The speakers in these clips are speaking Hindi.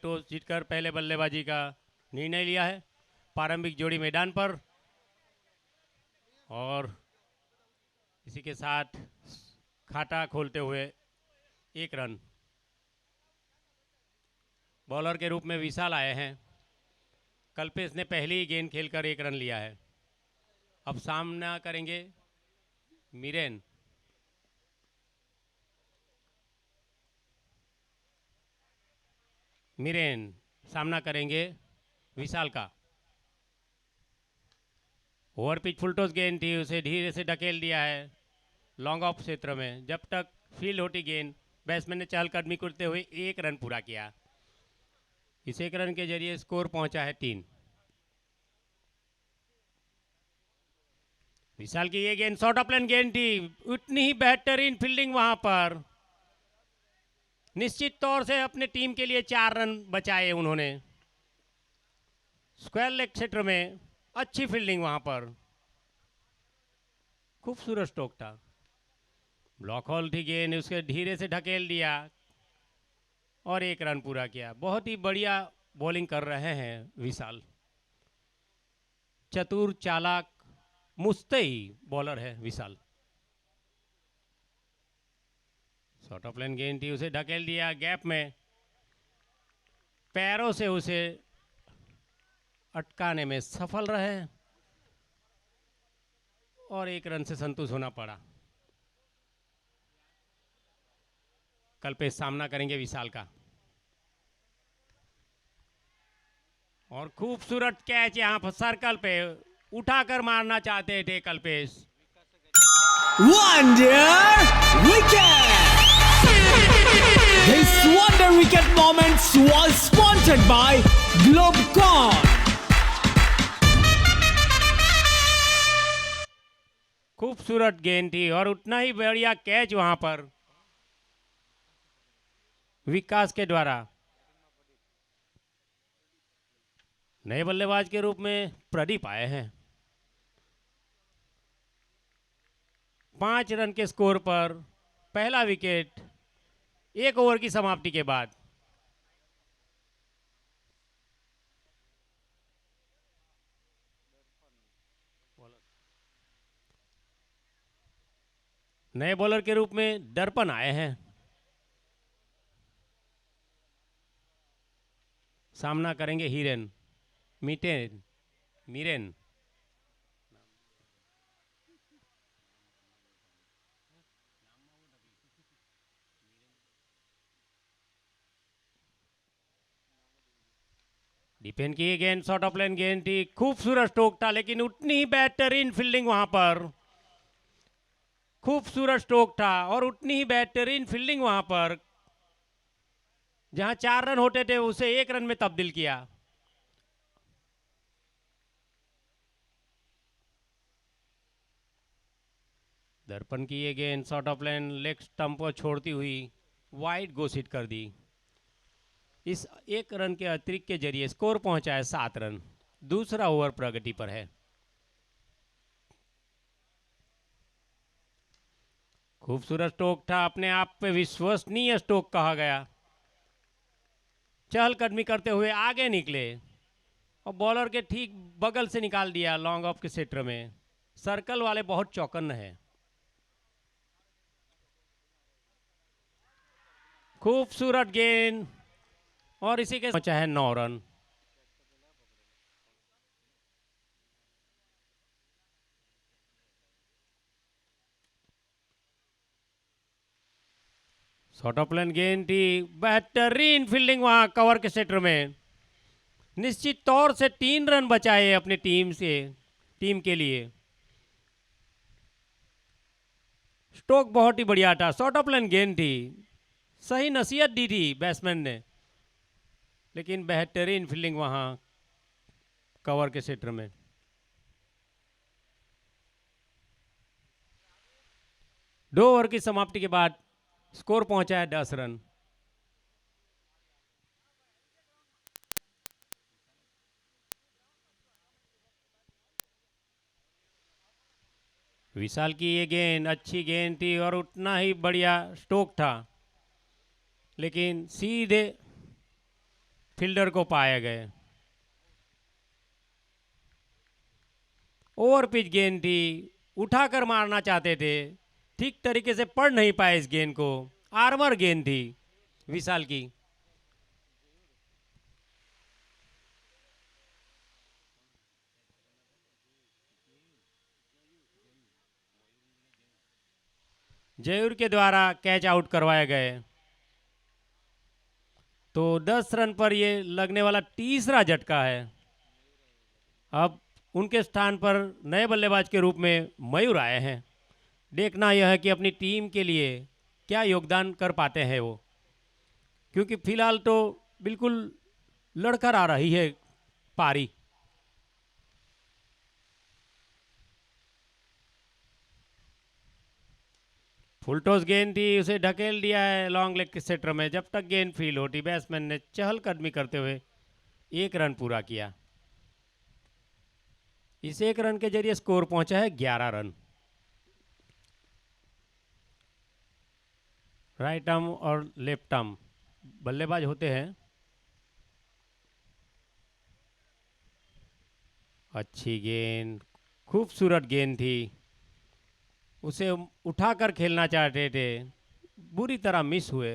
टॉस जीतकर पहले बल्लेबाजी का निर्णय लिया है। प्रारंभिक जोड़ी मैदान पर और इसी के साथ खाता खोलते हुए 1 रन। बॉलर के रूप में विशाल आए हैं। कल्पेश ने पहली ही गेंद खेलकर 1 रन लिया है। अब सामना करेंगे मीरेन। मीरेन सामना करेंगे विशाल का। ओवर पिच फुल टॉस गेंद थी, उसे धीरे से ढकेल दिया है लॉन्ग ऑफ क्षेत्र में। जब तक फील्ड होती गेंद, बैट्समैन ने चहलकदमी करते हुए 1 रन पूरा किया। इस 1 रन के जरिए स्कोर पहुंचा है 3। विशाल की ये गेंद शॉर्ट ऑफ लेन गेंद थी, उतनी ही बेहतरीन फील्डिंग वहां पर। निश्चित तौर से अपने टीम के लिए 4 रन बचाए उन्होंने। स्क्वायर लेग क्षेत्र में अच्छी फील्डिंग वहां पर। खूबसूरत स्ट्रोक था। ब्लॉक हॉल थी गेंद, उसके धीरे से ढकेल दिया और 1 रन पूरा किया। बहुत ही बढ़िया बॉलिंग कर रहे हैं विशाल। चतुर, चालाक, मुस्तैदी बॉलर है विशाल। शॉर्ट ऑफ लेन गेंद थी, उसे ढकेल दिया गैप में। पैरों से उसे अटकाने में सफल रहे और 1 रन से संतुष्ट होना पड़ा। कल्पेश सामना करेंगे विशाल का। और खूबसूरत कैच यहां पर सर्कल पे उठाकर मारना चाहते थे Kalpesh. Wonder Wicket! This Wonder Wicket moments was sponsored by Globecon. खूबसूरत गेंद थी और उतना ही बढ़िया कैच वहां पर विकास के द्वारा। नए बल्लेबाज के रूप में प्रदीप आए हैं। 5 रन के स्कोर पर पहला विकेट 1 ओवर की समाप्ति के बाद। नए बॉलर के रूप में दर्पण आए हैं। सामना करेंगे हीरेन मीरेन। डिफेंड की गेंद शॉर्ट ऑफ लेन गेंद थी, खूबसूरत स्ट्रोक था, लेकिन उतनी ही बेहतरीन फील्डिंग वहां पर। खूबसूरत स्ट्रोक था और उतनी ही बेहतरीन फील्डिंग वहां पर। जहां 4 रन होते थे उसे 1 रन में तब्दील किया। दर्पण की ये गेंद short of lane leg stump को छोड़ती हुई वाइड घोषित कर दी। इस 1 रन के अतिरिक्त के जरिए स्कोर पहुंचा है 7 रन। दूसरा ओवर प्रगति पर है। खूबसूरत स्ट्रोक था, अपने आप पे विश्वसनीय स्ट्रोक कहा गया। चहलकदमी करते हुए आगे निकले और बॉलर के ठीक बगल से निकाल दिया लॉन्ग ऑफ के क्षेत्र में। सर्कल वाले बहुत चौकन्ने हैं। खूबसूरत गेंद और इसी के पहुंचा है 9 रन। शॉर्ट ऑफ लेन गेंद थी, बेहतरीन फील्डिंग वहां कवर के क्षेत्र में। निश्चित तौर से 3 रन बचाए अपनी टीम के लिए। स्ट्रोक बहुत ही बढ़िया था। शॉर्ट ऑफ लेन गेंद थी, सही नसीहत दी थी बैट्समैन ने, लेकिन बेहतरीन फील्डिंग वहां कवर के क्षेत्र में। दो ओवर की समाप्ति के बाद स्कोर पहुंचा है 10 रन। विशाल की ये गेंद अच्छी गेंद थी और उतना ही बढ़िया स्ट्रोक था, लेकिन सीधे फील्डर को पाए गए। ओवर पिच गेंद थी, उठाकर मारना चाहते थे, ठीक तरीके से पढ़ नहीं पाए इस गेंद को। आर्मर गेंद थी विशाल की। जयूर के द्वारा कैच आउट करवाए गए। तो 10 रन पर ये लगने वाला तीसरा झटका है। अब उनके स्थान पर नए बल्लेबाज के रूप में मयूर आए हैं। देखना यह है कि अपनी टीम के लिए क्या योगदान कर पाते हैं वो, क्योंकि फिलहाल तो बिल्कुल लड़कर आ रही है पारी। फुलटॉस गेंद थी, उसे ढकेल दिया है लॉन्ग लेग के क्षेत्र में। जब तक गेंद फील होती, बैट्समैन ने चहलकदमी करते हुए 1 रन पूरा किया। इस 1 रन के जरिए स्कोर पहुंचा है 11 रन। राइट आर्म और लेफ्ट आर्म बल्लेबाज होते हैं। अच्छी गेंद, खूबसूरत गेंद थी, उसे उठाकर खेलना चाहते थे, बुरी तरह मिस हुए।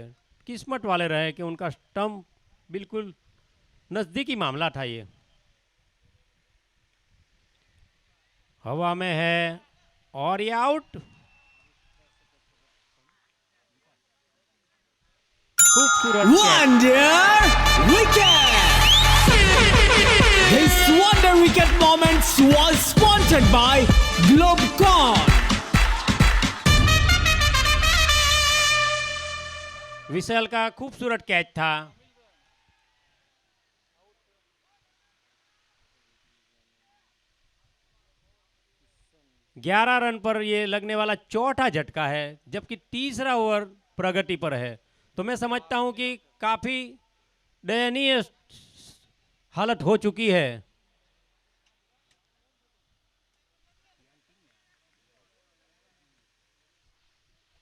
किस्मत वाले रहे कि उनका स्टंप बिल्कुल नजदीकी मामला था। ये हवा में है और ये आउट। खूबसूरत Wonder wicket! This wonder wicket moment was sponsored by Globecon. विशाल का खूबसूरत कैच था। ग्यारह रन पर ये लगने वाला चौथा झटका है, जबकि तीसरा ओवर प्रगति पर है। तो मैं समझता हूं कि काफी दयनीय हालत हो चुकी है।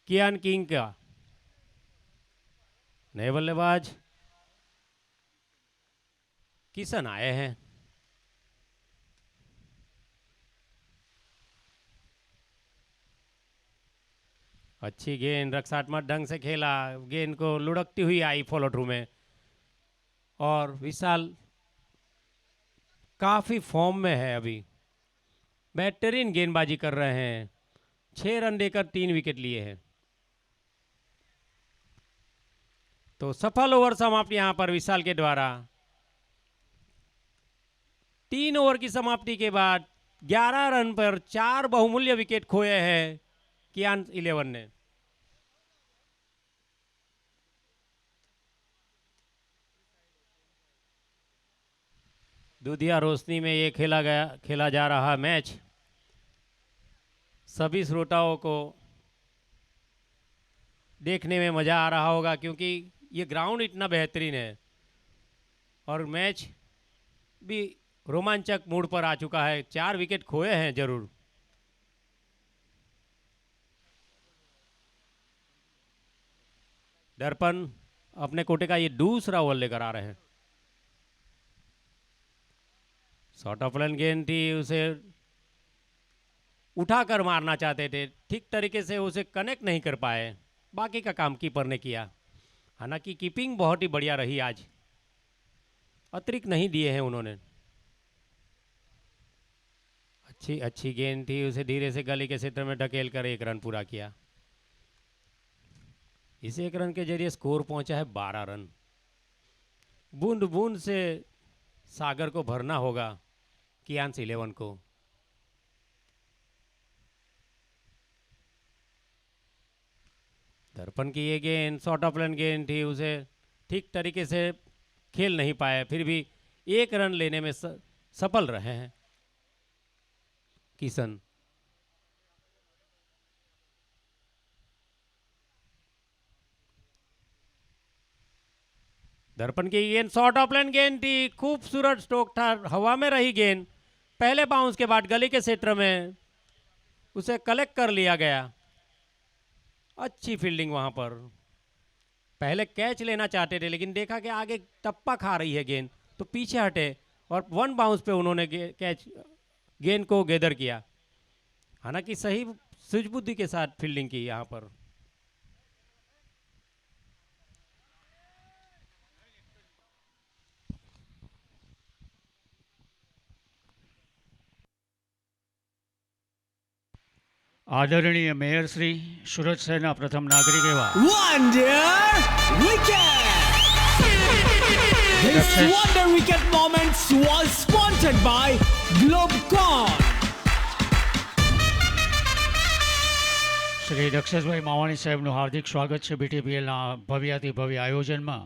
कियान किंग का नए बल्लेबाज किशन आए हैं। अच्छी गेंद, रक्षात्मक ढंग से खेला, गेंद को लुढ़कती हुई आई फॉलो थ्रू में। और विशाल काफी फॉर्म में है, अभी बेहतरीन गेंदबाजी कर रहे हैं। 6 रन देकर 3 विकेट लिए हैं। तो सफल ओवर समाप्त यहां पर विशाल के द्वारा। 3 ओवर की समाप्ति के बाद 11 रन पर 4 बहुमूल्य विकेट खोए हैं कियान 11 ने। दूधिया रोशनी में ये खेला जा रहा मैच सभी श्रोताओं को देखने में मजा आ रहा होगा, क्योंकि ये ग्राउंड इतना बेहतरीन है और मैच भी रोमांचक मूड पर आ चुका है। 4 विकेट खोए हैं जरूर। दर्पण अपने कोटे का ये दूसरा ओवर लेकर आ रहे हैं। शॉर्ट ऑफ लाइन गेंद थी, उसे उठाकर मारना चाहते थे, ठीक तरीके से उसे कनेक्ट नहीं कर पाए। बाकी का काम कीपर ने किया। हालांकि कीपिंग बहुत ही बढ़िया रही आज, अतिरिक्त नहीं दिए हैं उन्होंने। अच्छी गेंद थी, उसे धीरे से गली के क्षेत्र में ढकेल कर 1 रन पूरा किया। इस 1 रन के जरिए स्कोर पहुंचा है 12 रन। बूंद बूंद से सागर को भरना होगा कियान्स 11 को। दर्पण की ये गेंद शॉर्ट ऑफ लाइन गेंद थी, उसे ठीक तरीके से खेल नहीं पाए, फिर भी 1 रन लेने में सफल रहे हैं किशन। दर्पण की गेंद शॉर्ट ऑफ लाइन गेंद थी, खूबसूरत स्ट्रोक था, हवा में रही गेंद। पहले बाउंस के बाद गली के क्षेत्र में उसे कलेक्ट कर लिया गया। अच्छी फील्डिंग वहां पर। पहले कैच लेना चाहते थे लेकिन देखा कि आगे टप्पा खा रही है गेंद, तो पीछे हटे और वन बाउंस पे उन्होंने कैच गेंद को गैदर किया। हालांकि सही सूझबुद्धि के साथ फील्डिंग की यहाँ पर। આદરણીય મેયર શ્રી સુરત શહેરના પ્રથમ નાગરિક એવા Wonder Wicket! This Success. Wonder Wicket Moments was sponsored by Globecon. Shri Daksheshbhai Mavani સાહેબનું હાર્દિક સ્વાગત છે બીટીપીએલના ભવ્યાતિ ભવ્ય આયોજનમાં.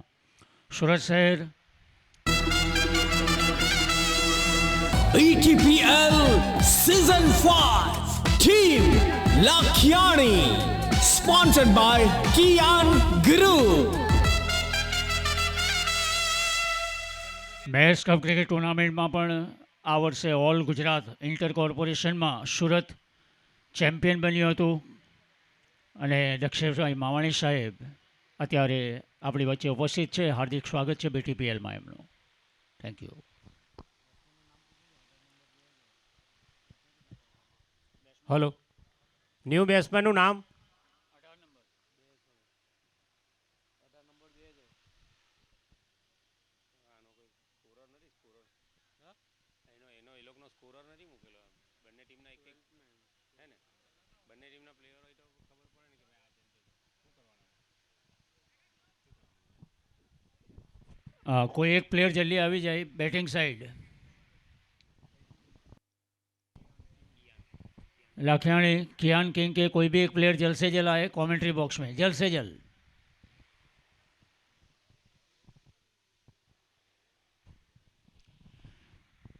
સુરત શહેર ETPL Season 5 Team Lakhiani sponsored by Kian Group. Mayor's cup cricket ટુર્નામેન્ટમાં પણ આ વર્ષે ઓલ ગુજરાત ઇન્ટર કોર્પોરેશનમાં સુરત ચેમ્પિયન બન્યું હતું અને દક્ષેશભાઈ માવાણી સાહેબ અત્યારે આપણી વચ્ચે ઉપસ્થિત છે. હાર્દિક સ્વાગત છે બીટીપીએલમાં એમનું. Thank you. હલો, ન્યૂ બેટ્સમેનનું નામ? કોઈ એક પ્લેયર જલ્દી આવી જાય બેટિંગ સાઈડ. लाखियाणी कियान किंग के कोई भी एक प्लेयर जल्द से जल्द आए कमेंट्री बॉक्स में, जल्द से जल्द.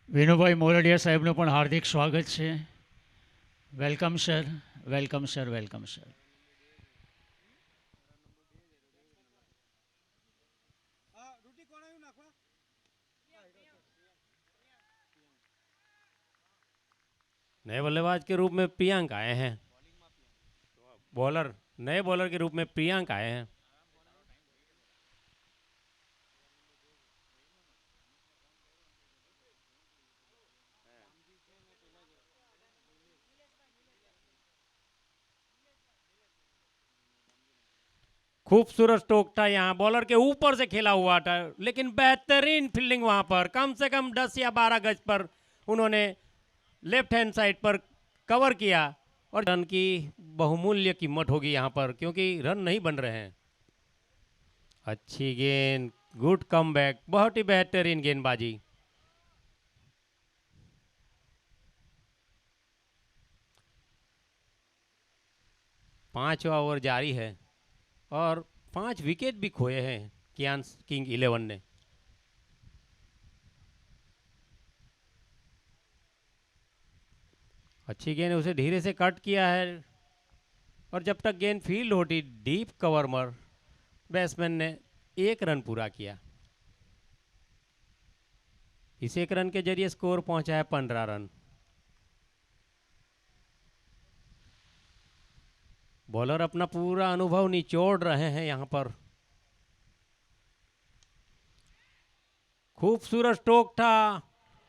વિનુભાઈ મોરડિયા સાહેબનું પણ હાર્દિક સ્વાગત છે. Welcome sir, welcome sir, welcome sir. नए बल्लेबाज के रूप में प्रियांक आए हैं। बॉलर, नए बॉलर के रूप में प्रियांक आए हैं। खूबसूरत स्ट्रोक था, यहाँ बॉलर के ऊपर से खेला हुआ था, लेकिन बेहतरीन फील्डिंग वहां पर। कम से कम 10 या 12 गज पर उन्होंने लेफ्ट हैंड साइड पर कवर किया और रन की बहुमूल्य कीमत होगी यहाँ पर, क्योंकि रन नहीं बन रहे हैं। अच्छी गेंद, गुड कमबैक, बहुत ही बेहतरीन गेंदबाजी। पांचवा ओवर जारी है और 5 विकेट भी खोए हैं कियान किंग 11 ने। अच्छी गेंद, उसे धीरे से कट किया है और जब तक गेंद फील्ड होती डीप कवर पर बैट्समैन ने 1 रन पूरा किया। इस 1 रन के जरिए स्कोर पहुंचा है 15 रन। बॉलर अपना पूरा अनुभव निचोड़ रहे हैं यहां पर। खूबसूरत स्ट्रोक था,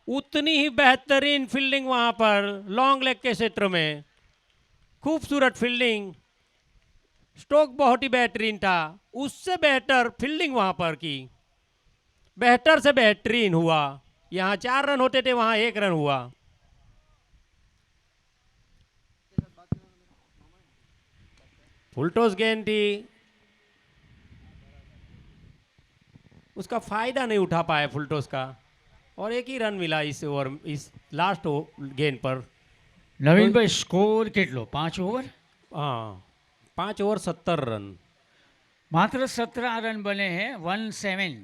उतनी ही बेहतरीन फील्डिंग वहां पर लॉन्ग लेग के क्षेत्र में। खूबसूरत फील्डिंग, स्ट्रोक बहुत ही बेहतरीन था, उससे बेहतर फील्डिंग वहां पर की। बेहतर से बेहतरीन हुआ। यहां 4 रन होते थे, वहां 1 रन हुआ। फुलटॉस गेंद थी, उसका फायदा नहीं उठा पाया फुलटॉस का और 1 ही रन मिला इस ओवर, इस लास्ट गेंद पर। नवीन भाई स्कोर કેટલો? 5 ओवर? हाँ, 5 ओवर 70 रन, मात्र 17 रन बने हैं, 1-7।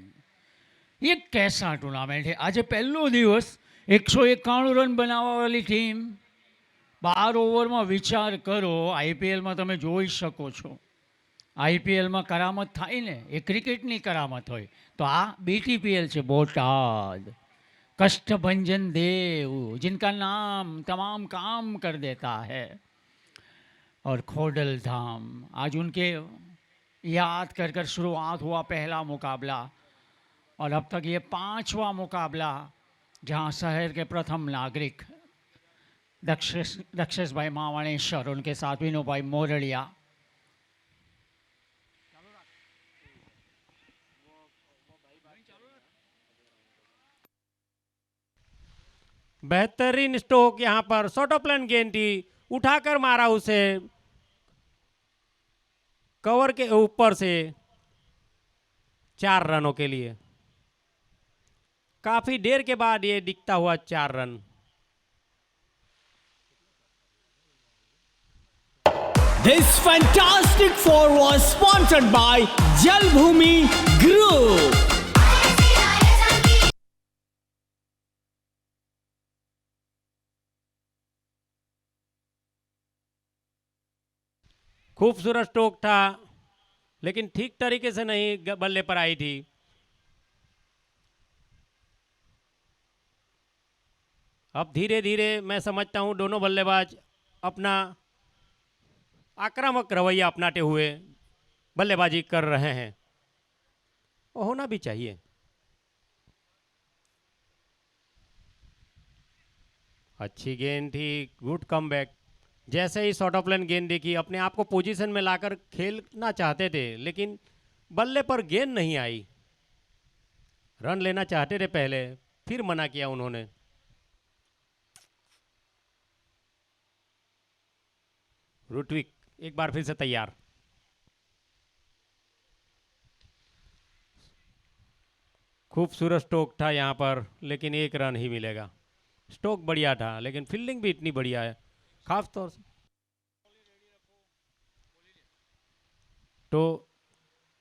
ये कैसा टूर्नामेंट है? आज पहलो दिवस 191 रन बनावा वाली टीम 12 ओवરમાં વિચાર કરો। આઈપીએલમાં તમે જોઈ શકો છો, આઈપીએલમાં કરામત થાય ને, એ ક્રિકેટની કરામત હોય, તો આ બીટીપીએલ છે બોટાદ। कष्टभंजन देव, जिनका नाम तमाम काम कर देता है, और खोडल धाम। आज उनके याद कर कर शुरुआत हुआ पहला मुकाबला और अब तक ये 5वां मुकाबला जहां शहर के प्रथम नागरिक दक्षेश भाई मावाणेश्वर उनके साथ विनू भाई मोरड़िया बेहतरीन स्ट्रोक यहां पर शॉर्ट ऑफ प्लेन गेंद थी, उठाकर मारा उसे कवर के ऊपर से 4 रनों के लिए। काफी देर के बाद ये दिखता हुआ 4 run. This fantastic four was sponsored by Jalbhumi Group. खूबसूरत स्ट्रोक था लेकिन ठीक तरीके से नहीं बल्ले पर आई थी। अब धीरे धीरे मैं समझता हूं दोनों बल्लेबाज अपना आक्रामक रवैया अपनाते हुए बल्लेबाजी कर रहे हैं और होना भी चाहिए। अच्छी गेंद थी, गुड कमबैक। जैसे ही शॉर्ट ऑफ लाइन गेंद देखी अपने आप को पोजीशन में लाकर खेलना चाहते थे लेकिन बल्ले पर गेंद नहीं आई। रन लेना चाहते थे पहले, फिर मना किया उन्होंने। रुटविक एक बार फिर से तैयार। खूबसूरत स्ट्रोक था यहां पर लेकिन 1 रन ही मिलेगा। स्ट्रोक बढ़िया था लेकिन फील्डिंग भी इतनी बढ़िया है खास तौर से। तो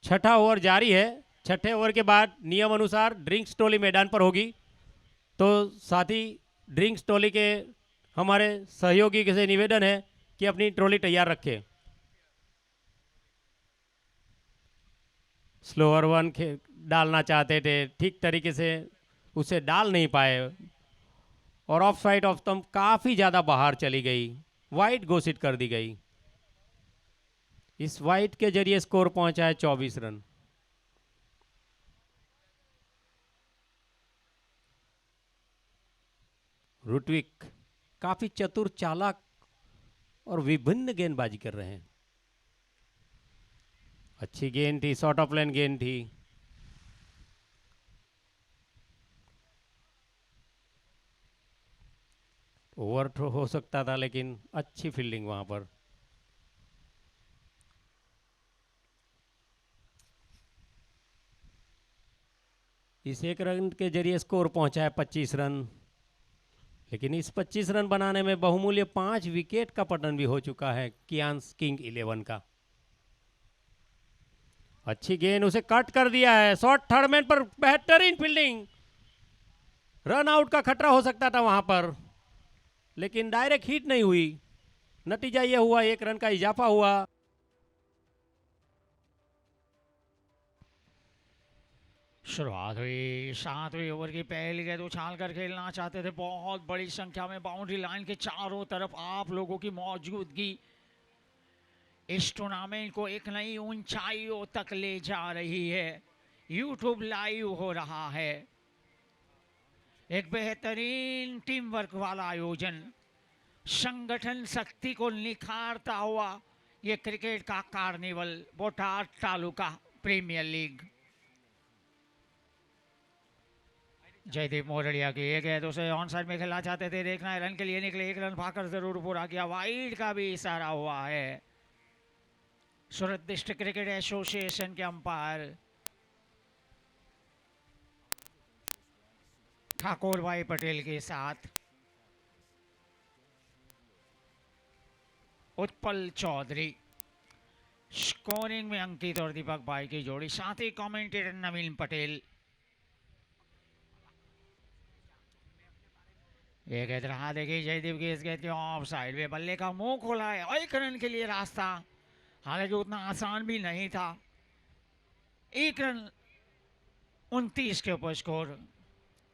छठा ओवर जारी है। छठे ओवर के बाद नियम अनुसार ड्रिंक्स टोली मैदान पर होगी, तो साथ ही ड्रिंक्स टोली के हमारे सहयोगी से निवेदन है कि अपनी ट्रॉली तैयार रखें। स्लोअर वन डालना चाहते थे, ठीक तरीके से उसे डाल नहीं पाए और ऑफ साइड ऑफ स्टंप काफी ज्यादा बाहर चली गई, वाइड घोषित कर दी गई। इस वाइड के जरिए स्कोर पहुंचा है 24 रन। रुटविक काफी चतुर, चालाक और विभिन्न गेंदबाजी कर रहे हैं। अच्छी गेंद थी, शॉर्ट ऑफ लाइन गेंद थी। ओवर थ्रो हो सकता था लेकिन अच्छी फील्डिंग वहां पर। इस 1 रन के जरिए स्कोर पहुंचा है 25 रन, लेकिन इस 25 रन बनाने में बहुमूल्य 5 विकेट का पतन भी हो चुका है कियांस किंग 11 का। अच्छी गेंद, उसे कट कर दिया है। शॉर्ट थर्ड मैन पर बेहतरीन फील्डिंग। रन आउट का खतरा हो सकता था वहां पर लेकिन डायरेक्ट हिट नहीं हुई। नतीजा यह हुआ 1 रन का इजाफा हुआ। शुरुआत हुई 7वें ओवर की पहली गेंद उछाल कर खेलना चाहते थे। बहुत बड़ी संख्या में बाउंड्री लाइन के चारों तरफ आप लोगों की मौजूदगी इस टूर्नामेंट को एक नई ऊंचाइयों तक ले जा रही है। यूट्यूब लाइव हो रहा है। एक बेहतरीन टीम वर्क वाला आयोजन, संगठन शक्ति को निखारता हुआ ये क्रिकेट का carnival Botad taluka premier league. Jaydeep Moradiya की एक है, उसे ऑन साइड में खेलना चाहते थे, देखना है रन के लिए निकले, 1 रन भाकर जरूर पूरा किया। वाइड का भी इशारा हुआ है। सूरत डिस्ट्रिक्ट क्रिकेट एसोसिएशन के अंपायर ठाकुर भाई पटेल के साथ उत्पल चौधरी, स्कोरिंग में अंकित और दीपक भाई की जोड़ी, साथ ही कमेंटेटर नवीन पटेल। ये गेंद रहा, देखिए जयदीप की इस गेंद के ऑफ साइड में बल्ले का मुंह खोला है और 1 रन के लिए रास्ता, हालांकि उतना आसान भी नहीं था। 1 रन 29 के ऊपर स्कोर।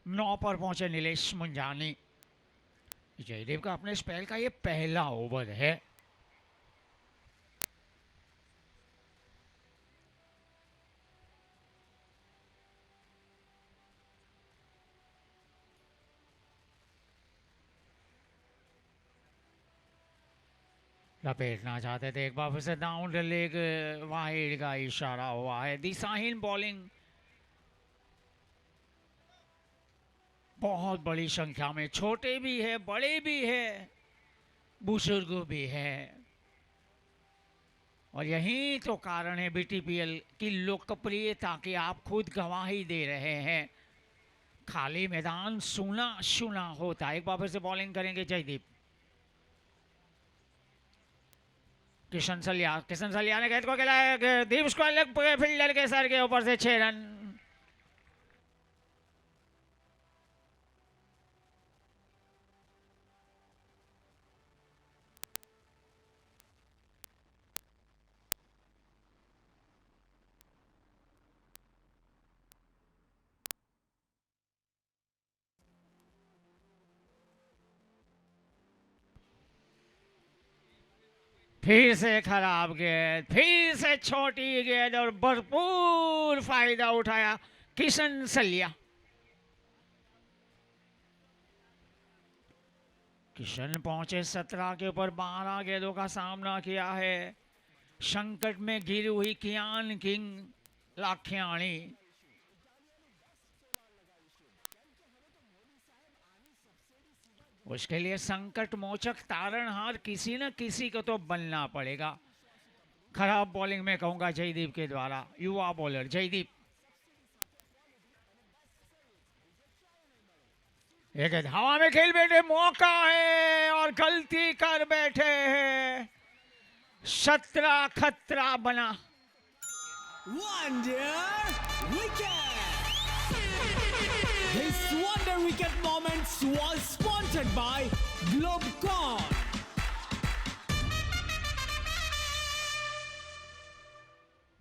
9 पर पहुंचे नीलेश मुंजानी। जयदीप का अपने स्पेल का ये पहला ओवर है। लपेटना चाहते थे, एक बार फिर से डाउन द लेग वाहिद का इशारा हुआ है। दिशाहीन बॉलिंग बहुत बड़ी संख्या में, छोटे भी है, बड़े भी है, बुजुर्ग भी है, और यही तो कारण है बीटीपीएल की लोकप्रियता की आप खुद गवाही दे रहे हैं। खाली मैदान सूना सूना होता है। एक बार फिर से बॉलिंग करेंगे जयदीप। किशन सलिया ने गेंद को खेला है, दीप स्क्वायर फील्डर के सर के ऊपर से 6 रन। फिर से खराब गेंद, फिर से छोटी गेंद, और भरपूर फायदा उठाया किशन सलिया। किशन पहुंचे 17 के ऊपर, 12 गेंदों का सामना किया है। संकट में गिरी हुई कियान किंग लाखियाणी। उसके लिए संकट मोचक तारणहार किसी न किसी को तो बनना पड़ेगा। खराब बॉलिंग में कहूंगा जयदीप के द्वारा, युवा बॉलर जयदीप। एक हवा में खेल बैठे, मौका है और गलती कर बैठे हैं। 17 खतरा बना। Wonder Wicket! This Wonder Wicket moments was sponsored by Globecon.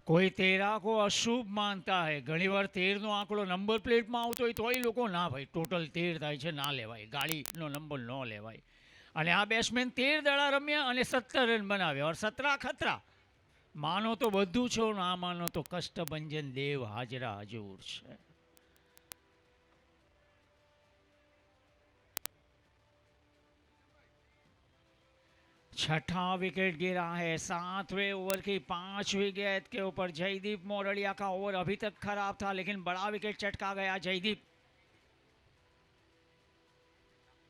કોઈ 13 को અશુભ માનતા હે, ઘણીવાર 13 નો આંકડો નંબર પ્લેટમાં આવતો હોય તોય લોકો ના ભાઈ ટોટલ 13 થાય છે, ના લેવાય, ગાડીનો નંબર ન લેવાય. અને આ બેટ્સમેન 13 દડા રમ્યા અને 17 રન બનાવ્યા, और 17 ખતરા. માનો તો બધું છો, ના માનો તો કષ્ટભંજન દેવ હાજરા હજૂર છે. छठा विकेट गिरा है 7वें ओवर की 5वीं गेंद के ऊपर। जयदीप मोरडिया का ओवर अभी तक खराब था, लेकिन बड़ा विकेट चटका गया जयदीप।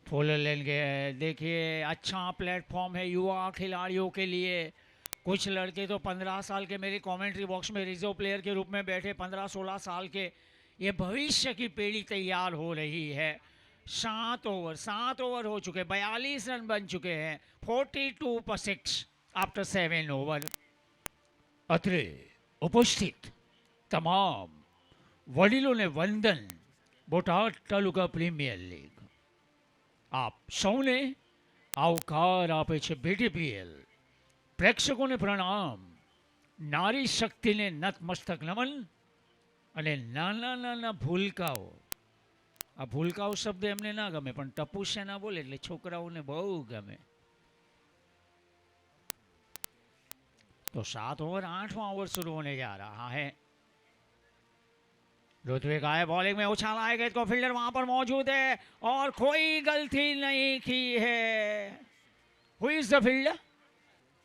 फुल लेन गए, देखिए अच्छा प्लेटफॉर्म है युवा खिलाड़ियों के लिए। कुछ लड़के तो 15 साल के मेरे कमेंट्री बॉक्स में रिजर्व प्लेयर के रूप में बैठे, 15-16 साल के, ये भविष्य की पीढ़ी तैयार हो रही है। 7 ओवर हो चुके, 42 रन बन चुके हैं, 42 पर 6 आफ्टर 7 ओवर। અત્રે ઉપસ્થિત તમામ વડીલોને વંદન। બોટાદ તાલુકા પ્રીમિયર લીગ આપ સૌને આવકાર આપે છે બીટીપીએલ। પ્રેક્ષકોને પ્રણામ, નારી શક્તિને નતમસ્તક નમન, અને નાના નાના ભૂલકાઓ, આ ભૂલકાઓ શબ્દ એમને ના ગમે, પણ ટપુ સેના બોલે એટલે છોકરાઓને બહુ ગમે। तो 7 ओवर 8वां ओवर शुरू होने जा रहा है। ऋत्विक आए बॉलिंग में, उछाला है गेंद को, फील्डर वहां पर मौजूद है और कोई गलती नहीं की है। Who is the fielder?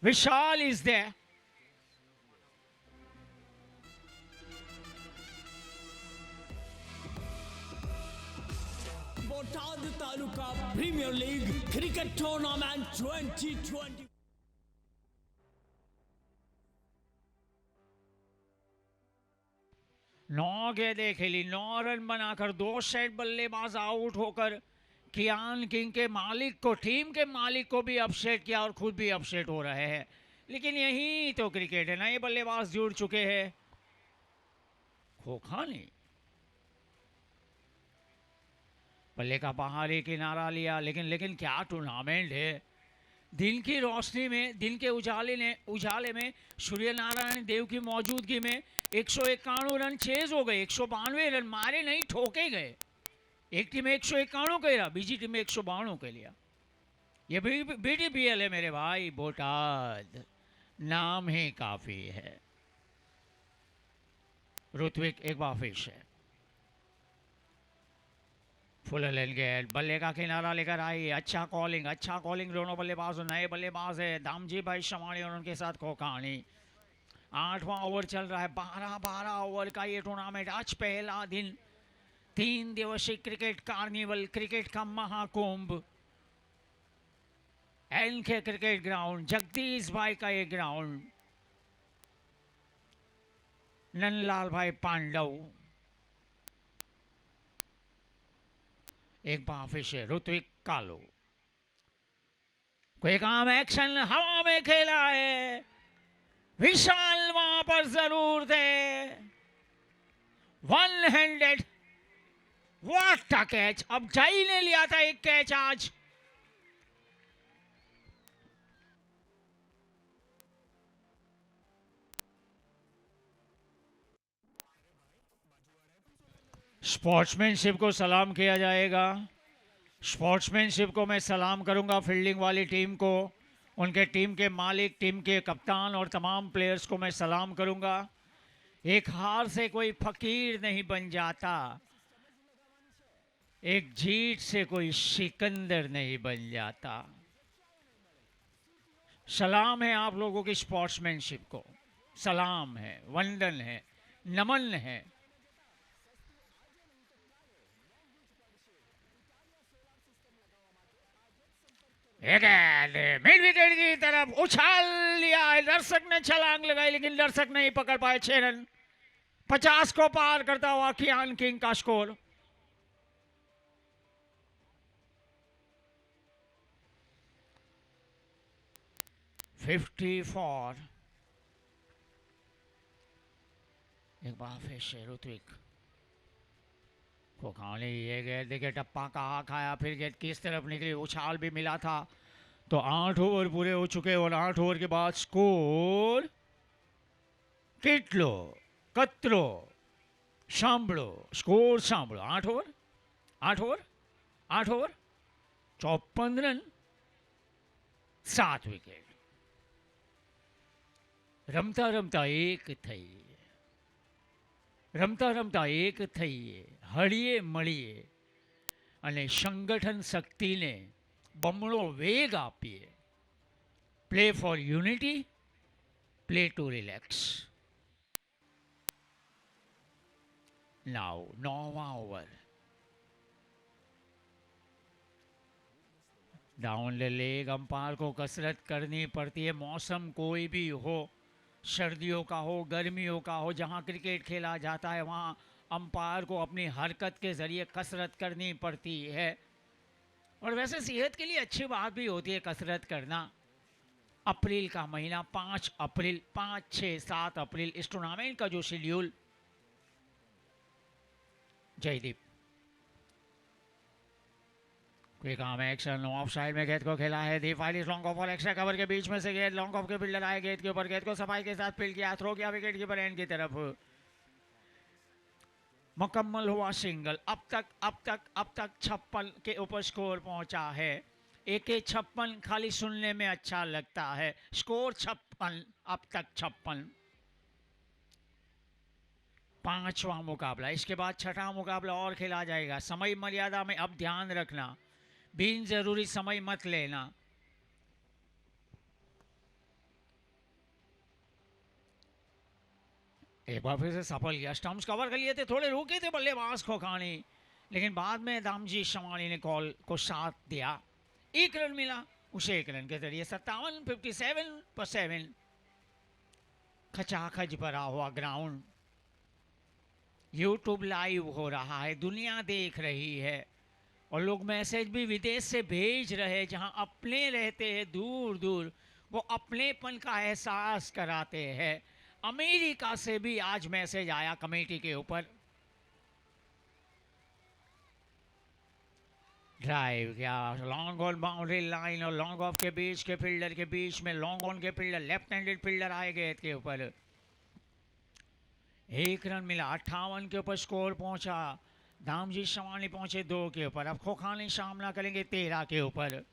Vishal is there. Botad taluka premier league cricket tournament 2020। 9 गेंदें खेली, 9 रन बनाकर 2 सेट बल्लेबाज आउट होकर कियान किंग के मालिक को, टीम के मालिक को भी अपसेट किया और खुद भी अपसेट हो रहे हैं। लेकिन यही तो क्रिकेट है, नए बल्लेबाज जुड़ चुके हैं। खोखा ने बल्ले का बाहरी किनारा लिया, लेकिन क्या टूर्नामेंट है। दिन की रोशनी में, दिन के उजाले में सूर्य नारायण देव की मौजूदगी में 191 रन चेज हो गए। 192 रन मारे नहीं, ठोके गए। एक टीम 191 कह, बीजी टीम 192 के लिया। ये बीटीपीएल है मेरे भाई, बोटाद नाम ही काफी है। ऋत्विक एक बार फिर से फुल लेन गेट बल्ले का किनारा लेकर आई, अच्छा कॉलिंग दोनों बल्लेबाज नए बल्लेबाज है दामजी भाई शमाणी और उनके साथ कोकानी। 8वां ओवर चल रहा है, 12 ओवर का ये टूर्नामेंट। आज पहला दिन 3 दिवसीय क्रिकेट कार्निवल, क्रिकेट का Mahakumbh. NK cricket ground, Jagdish भाई का ये ग्राउंड, नंदलाल भाई पांडव। एक बार फिर से ऋत्विक कालू, कोई काम एक्शन हवा में खेला है, विशाल वहां पर जरूर थे। 1 हैंडेड, व्हाट अ कैच। अब जाई ने लिया था एक कैच आज। स्पोर्ट्समैनशिप को सलाम किया जाएगा। स्पोर्ट्समैनशिप को मैं सलाम करूंगा फील्डिंग वाली टीम को, उनके टीम के मालिक, टीम के कप्तान और तमाम प्लेयर्स को मैं सलाम करूंगा। एक हार से कोई फकीर नहीं बन जाता, एक जीत से कोई सिकंदर नहीं बन जाता। सलाम है आप लोगों की स्पोर्ट्समैनशिप को, सलाम है, वंदन है, नमन है। मिड विकेट की तरफ उछाल लिया है, दर्शक ने छलांग लगाई लेकिन दर्शक नहीं पकड़ पाए। 6 रन, 50 को पार करता हुआ कियान किंग का स्कोर। $54। एक बार फिर से ऋत्विक को खाने ये गए, देखिए टप्पा कहाँ खाया, फिर गेट किस तरफ निकली, उछाल भी मिला था। तो 8 ओवर पूरे हो चुके और 8 ओवर के बाद स्कोर કેટલો કતરો સાંભળો, સ્કોર સાંભળો। 8 ઓવર 54 રન, 7 વિકેટ। રમતા રમતા એક થઈએ, હળીએ મળીએ અને સંગઠન શક્તિને બમણો વેગ આપીએ। Play for unity, play to relax. Now 9वां over, down the leg. Umpire को कसरत करनी पड़ती है, मौसम कोई भी हो, सर्दियों का हो, गर्मियों का हो, जहां क्रिकेट खेला जाता है वहां अंपायर को अपनी हरकत के जरिए कसरत करनी पड़ती है। और वैसे सेहत के लिए अच्छी बात भी होती है कसरत करना। अप्रैल का महीना, 5 अप्रैल, 5, 6, 7 अप्रैल इस टूर्नामेंट का जो शेड्यूल। जयदीप, कोई काम एक्शन, ऑफ साइड में गेंद को खेला है, दी फाइल इस लॉन्ग ऑफ और एक्स्ट्रा कवर के बीच में से गेंद लॉन्ग ऑफ के फील्डर आए, गेंद के ऊपर, गेंद को सफाई के साथ फील्ड किया, थ्रो किया विकेट कीपर एंड की तरफ। मुकम्मल हुआ सिंगल। अब तक 56 के ऊपर स्कोर पहुंचा है। AK 56 खाली सुनने में अच्छा लगता है, स्कोर 56, अब तक 56। 5वां मुकाबला, इसके बाद 6ठा मुकाबला और खेला जाएगा। समय मर्यादा में अब ध्यान रखना, बिन जरूरी समय मत लेना। एक बार फिर से सफल किया, स्टंप्स कवर कर लिए थे, थोड़े रुके थे बल्लेबाज खोखानी, लेकिन बाद में दामजी शमानी ने कॉल को साथ दिया। 1 रन मिला उसे, 1 रन के जरिए 57, 57 पर 7। खचाखच भरा हुआ ग्राउंड, यूट्यूब लाइव हो रहा है, दुनिया देख रही है और लोग मैसेज भी विदेश से भेज रहे हैं, जहां अपने रहते हैं दूर दूर, वो अपनेपन का एहसास कराते हैं। अमेरिका से भी आज मैसेज आया कमेटी के ऊपर। ड्राइव किया, लॉन्ग ऑन बाउंड्री लाइन और लॉन्ग ऑफ के बीच के फील्डर के बीच में, लॉन्ग ऑन के फील्डर, लेफ्ट हैंडेड फील्डर आए गेंद के ऊपर। 1 रन मिला, 58 के ऊपर स्कोर पहुंचा। दामजी शमानी पहुंचे 2 के ऊपर। अब खोखानी सामना करेंगे 13 के ऊपर।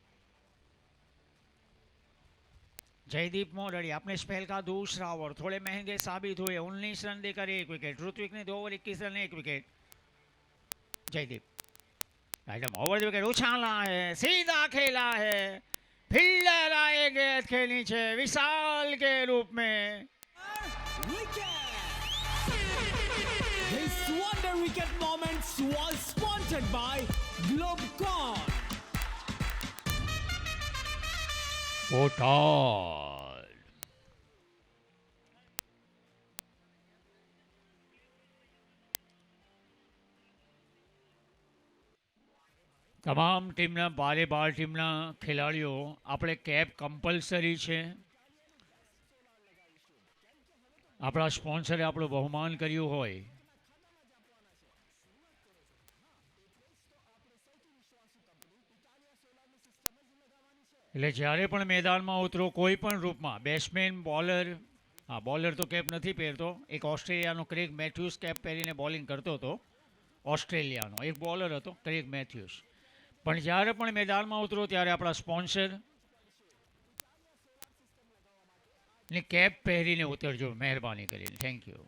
जयदीप मोरडिया अपने स्पेल का दूसरा ओवर, थोड़े महंगे साबित हुए। 19 रन देकर 1 विकेट। ऋत्विक ने 2 ओवर 21 रन 1 विकेट। जयदीप एकदम ओवर द विकेट उछाला है, सीधा खेला है, फील्डर आए गेंद के नीचे विशाल के रूप में। This wonder wicket moments was sponsored by Globecon. बोटाल તમામ ટીમના બાર ટીમના ખેલાડીઓ આપણે કેપ કમ્પલસરી છે. આપણા સ્પોન્સરે આપણું બહુમાન કર્યું હોય એટલે જ્યારે પણ મેદાનમાં ઉતરો કોઈ પણ રૂપમાં બેટ્સમેન બોલર, હા બોલર તો કેપ નથી પહેરતો, એક ઓસ્ટ્રેલિયાનો ક્રેગ મેથ્યુઝ કેપ પહેરીને બોલિંગ કરતો હતો, ઓસ્ટ્રેલિયાનો એક બોલર હતો ક્રેગ મેથ્યુઝ. પણ જ્યારે પણ મેદાનમાં ઉતરો ત્યારે આપણા સ્પોન્સર ની કેપ પહેરીને ઉતરજો મહેરબાની કરીને. Thank you.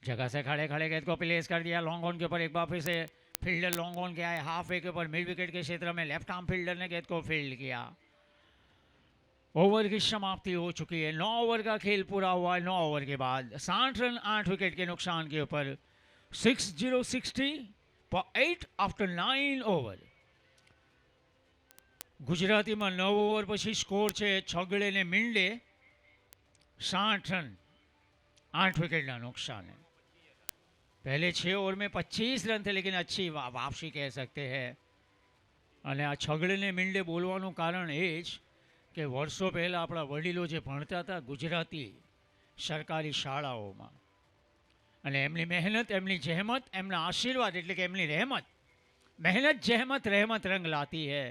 जगह से खड़े खड़े गेंद को प्लेस कर दिया लॉन्ग ऑन के ऊपर. एक बार फिर से फील्डर लॉन्ग ऑन के आए हाफ वे के ऊपर मिड विकेट के क्षेत्र में. लेफ्ट आर्म फील्डर ने गेंद को फील्ड किया. ओवर की समाप्ति हो चुकी है. 9 ओवर का खेल पूरा हुआ है. 9 ओवर के बाद 60 रन 8 विकेट के नुकसान के ऊपर 60 for 8 आफ्टर 9 ओवर. ગુજરાતીમાં 9 ઓવર પછી સ્કોર છે છગડે ને મીંડે 60 रन 8 विकेटના नुकसान है. पहले 6 ओवर में 25 रन थे लेकिन अच्छी वापसी कह सकते हैं. અને આ છગડે ને મીંડે બોલવાનું કારણ એ જ કે વર્ષો પહેલાં આપણા વડીલો જે ભણતા હતા ગુજરાતી સરકારી શાળાઓમાં અને એમની મહેનત, એમની જહેમત, એમના આશીર્વાદ એટલે કે એમની રહેમત, મહેનત જહેમત રહેમત રંગ लाती है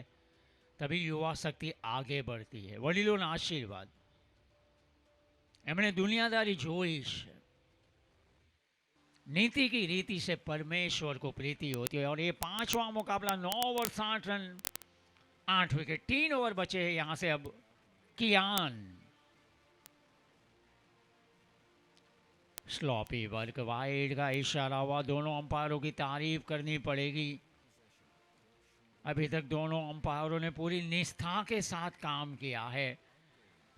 तभी युवा शक्ति आगे बढ़ती है. વડીલોના આશીર્વાદ, એમણે दुनियादारी જોઈ છે. नीति की रीति से परमेश्वर को प्रीति होती है. और ये 5वां मुकाबला 9 ओवर 60 रन 8 विकेट. 3 ओवर बचे हैं. यहां से अब कियान स्लॉपी वर्क वाइड का इशारा हुआ. दोनों अंपायरों की तारीफ करनी पड़ेगी. अभी तक दोनों अंपायरों ने पूरी निष्ठा के साथ काम किया है.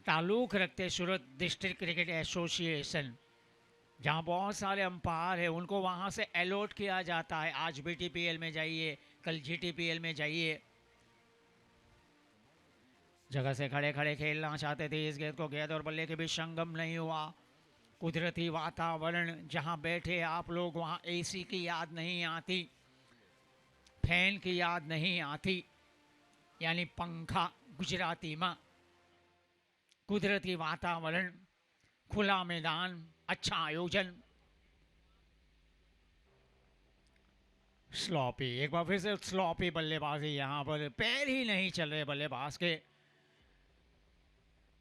ताल्लुक रखते सूरत डिस्ट्रिक्ट क्रिकेट एसोसिएशन, जहाँ बहुत सारे अंपायर हैं, उनको वहाँ से अलॉट किया जाता है. आज BTPL में जाइए, कल GTPL में जाइए. जगह से खड़े खड़े खेलना चाहते थे इस गेंद को. गेंद और बल्ले के बीच संगम नहीं हुआ. कुदरती वातावरण, जहाँ बैठे आप लोग वहाँ AC की याद नहीं आती, फैन की याद नहीं आती, यानी पंखा गुजराती में. कुदरती वातावरण, खुला मैदान, अच्छा आयोजन. स्लॉपी, एक बार फिर से स्लॉपी बल्लेबाजी. यहाँ पर पैर ही नहीं चल रहे बल्लेबाज के.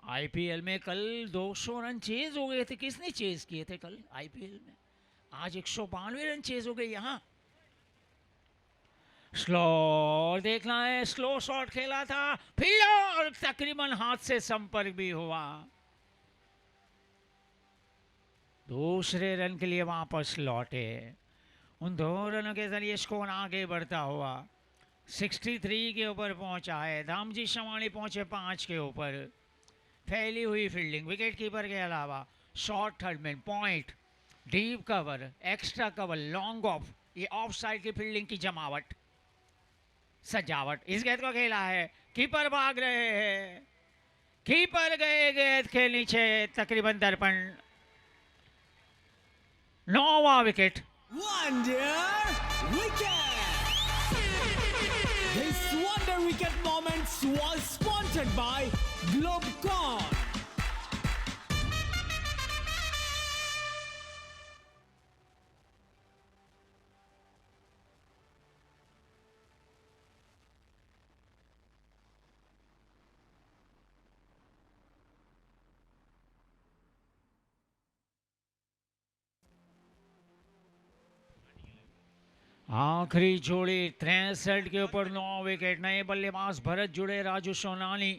IPL में कल 200 रन चेज हो गए थे. किसने चेज किए थे कल IPL में? आज 192 रन चेज हो गए यहाँ. स्लो देखना है. स्लो शॉट खेला था फील्डर, तकरीबन हाथ से संपर्क भी हुआ. दूसरे रन के लिए वापस लौटे. उन 2 रनों के जरिए स्कोर आगे बढ़ता हुआ 63 के ऊपर पहुंचा है. धामजी शवाणी पहुंचे 5 के ऊपर. फैली हुई फील्डिंग विकेट कीपर के अलावा, short third man, point, deep cover, extra cover, long off, ये ऑफ साइड की फील्डिंग की जमावट, सजावट. इस गेंद को खेला है. कीपर भाग रहे हैं. कीपर गए गेंद के नीचे. तकरीबन दर्पण 9वां wicket. Wonder wicket. This wonder wicket moments was sponsored by Globecon. आखिरी जोड़ी 63 के ऊपर 9 विकेट. नए बल्लेबाज भरत जुड़े, राजू सोनानी.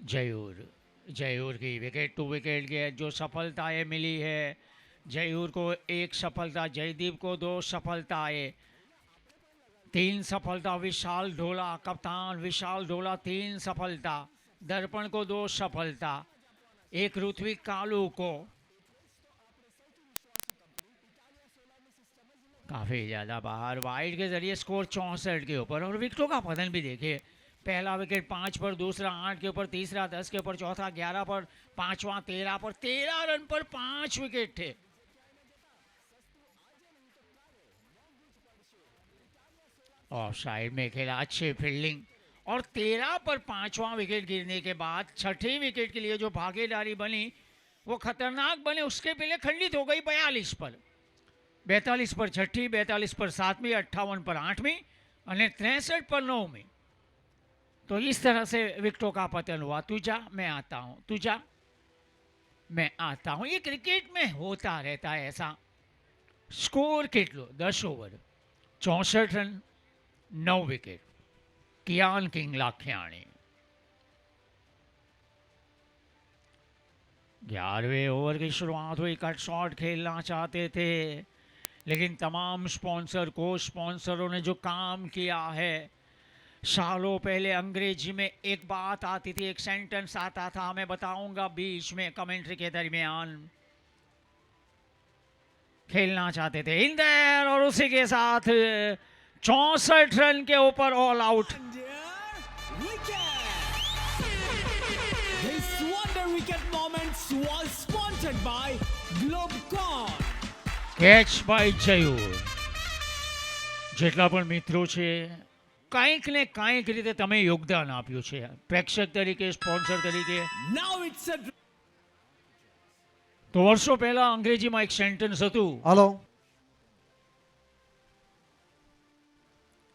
जयूर की विकेट टू विकेट की जो सफलताएं मिली है, जयूर को 1 सफलता, जयदीप को 2 सफलताएं, 3 सफलता विशाल ढोला, कप्तान विशाल ढोला 3 सफलता, दर्पण को 2 सफलता, 1 ऋत्विक कालू को। काफ़ी ज़्यादा बाहर, वाइड के जरिए स्कोर 64 के ऊपर। और विकेटों का पतन भी देखिए, पहला विकेट 5 पर, दूसरा 8 के ऊपर, तीसरा 10 के ऊपर, चौथा 11 पर, पांचवा 13 पर। 13 रन पर 5 विकेट थे। ऑफ साइड में खेला, अच्छी फील्डिंग, और 13 पर 5वां विकेट गिरने के बाद छठी विकेट के लिए जो भागीदारी बनी वो खतरनाक बने, उसके पहले खंडित हो गई 42 पर। 42 पर छठी, 42 पर 7वीं, 58 पर 8वीं और 63 पर 9वीं। तो इस तरह से विकेटों का पतन हुआ। तुझा मैं आता हूँ, तुझा मैं आता हूँ, ये क्रिकेट में होता रहता है ऐसा। स्कोर કેટલો 10 ओवर 64 रन 9 विकेट। कियान किंग लाखियाणी 11वें ओवर की शुरुआत हुई, कट शॉट खेलना चाहते थे, लेकिन तमाम स्पॉन्सर को स्पॉन्सरों ने जो काम किया है, सालों पहले अंग्रेजी में एक बात आती थी, एक सेंटेंस आता था, मैं बताऊंगा बीच में कमेंट्री के दरमियान। खेलना चाहते थे इंदर, और उसी के साथ 64 रन के ऊपर all out. This wonder wicket moments was sponsored by Globecon. Catch by જયુર। જેટલા પણ મિત્રો છે, કંઈક ને કંઈક રીતે તમે યોગદાન આપ્યું છે, પ્રેક્ષક તરીકે, સ્પોન્સર તરીકે। Now it's a તો વર્ષો પહેલા અંગ્રેજીમાં એક સેન્ટેન્સ હતું, hello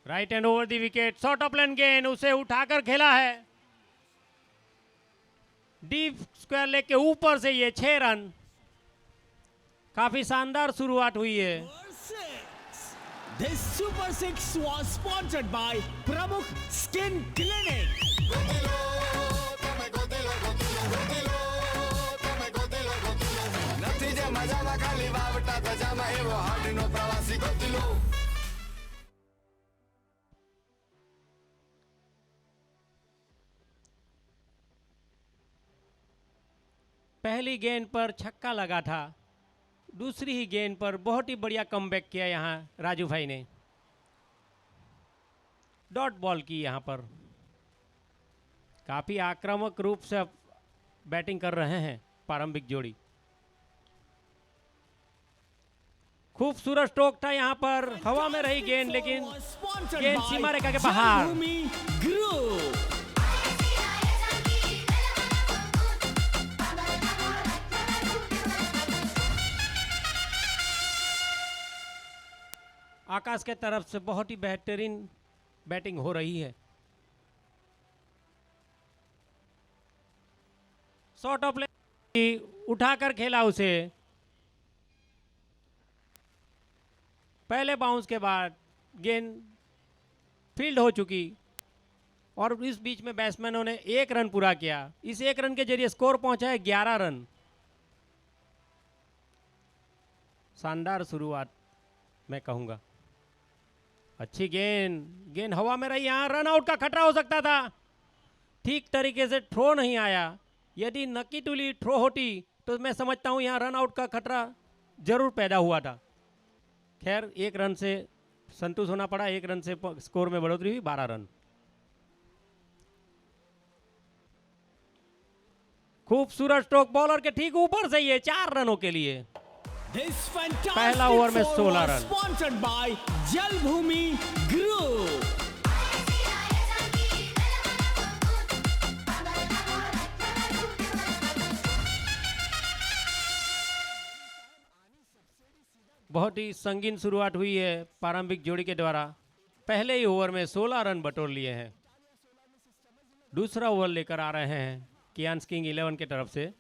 right hand over the wicket, short of length गेंद, उसे उठाकर खेला है डीप स्क्वायर लेग के ऊपर से, ये 6 रन। काफी शानदार शुरुआत हुई है। Six. This Super 6 was sponsored by Pramukh Skin Clinic. पहली गेंद पर छक्का लगा था, दूसरी ही गेंद पर बहुत ही बढ़िया कमबैक किया यहाँ राजू भाई ने, डॉट बॉल की यहाँ पर। काफी आक्रामक रूप से अब बैटिंग कर रहे हैं प्रारंभिक जोड़ी। खूबसूरत स्ट्रोक था यहाँ पर, हवा में रही गेंद, लेकिन Was sponsored गेंद by सीमा रेखा के बाहर। Jalbhumi Group. आकाश के तरफ से बहुत ही बेहतरीन बैटिंग हो रही है। शॉर्ट ऑफ लेग उठाकर खेला उसे, पहले बाउंस के बाद गेंद फील्ड हो चुकी, और इस बीच में बैट्समैनों ने 1 रन पूरा किया। इस 1 रन के जरिए स्कोर पहुंचा है 11 रन। शानदार शुरुआत मैं कहूंगा। अच्छी गेंद हवा में रही, यहाँ रन आउट का खतरा हो सकता था, ठीक तरीके से थ्रो नहीं आया। यदि नकी टुली थ्रो होती तो मैं समझता हूं यहाँ रन आउट का खतरा जरूर पैदा हुआ था। खैर 1 रन से संतुष्ट होना पड़ा, 1 रन से स्कोर में बढ़ोतरी हुई 12 रन। खूबसूरत स्ट्रोक बॉलर के ठीक ऊपर से, ये 4 रनों के लिए। This fantastic पहला ओवर में four 16 was run. sponsored by Jalbhumi Group. बहुत ही संगीन शुरुआत हुई है प्रारंभिक जोड़ी के द्वारा। पहले ही ओवर में 16 रन बटोर लिए हैं। दूसरा ओवर लेकर आ रहे हैं कियान किंग 11 की तरफ से।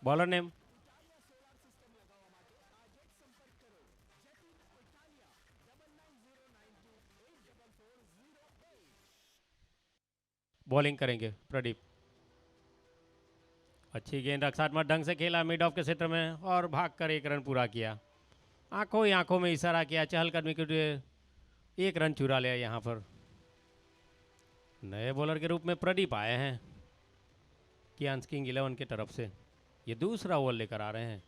बॉलर नेम बॉलिंग करेंगे प्रदीप। अच्छी गेंद रक्षात्मक ढंग से खेला मिड ऑफ के क्षेत्र में और भागकर 1 रन पूरा किया। आंखों ही आंखों में इशारा किया चहलकदमी के लिए, 1 रन चुरा लिया यहाँ पर। नए बॉलर के रूप में प्रदीप आए हैं कियांस किंग 11 की तरफ से। ये दूसरा ओवर लेकर आ रहे हैं।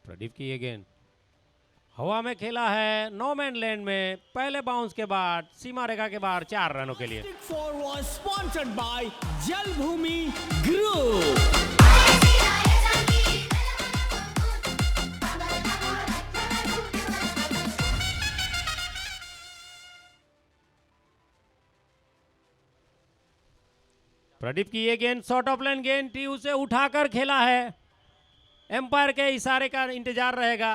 प्रदीप की ये गेंद हवा में खेला है, नो मैन लैंड में। पहले बाउंस के बाद सीमा रेखा के बाहर 4 रनों के लिए। Four was sponsored by Jalbhumi Group. Pradeep की ये गेंद शॉर्ट ऑफ लाइन गेंद थी, उसे उठाकर खेला है। एम्पायर के इशारे का इंतजार रहेगा।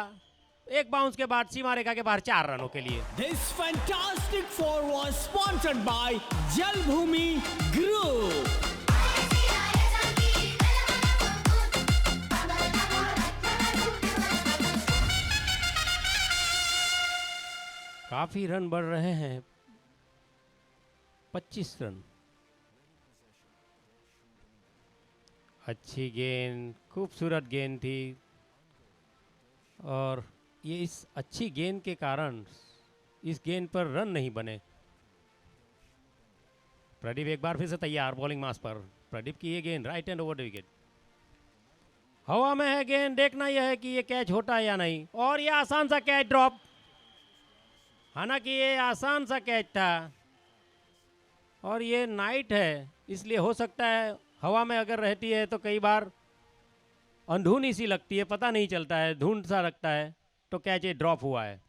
1 बाउंस के बाद सीमा रेखा के बाहर 4 रनों के लिए। This fantastic four was sponsored by Jalbhumi Group. काफी रन बढ़ रहे हैं, 25 रन। अच्छी गेंद, खूबसूरत गेंद थी और ये इस अच्छी गेंद के कारण इस गेंद पर रन नहीं बने। प्रदीप एक बार फिर से तैयार बॉलिंग मास पर। प्रदीप की ये गेंद right hand over the wicket, हवा में है गेंद। देखना यह है कि ये कैच होता है या नहीं। और ये आसान सा कैच ड्रॉप, हालांकि ये आसान सा कैच था और ये नाइट है, इसलिए हो सकता है हवा में अगर रहती है तो कई बार अंधुनी सी लगती है, पता नहीं चलता है, धुंध सा लगता है, तो कैच ये ड्रॉप हुआ है।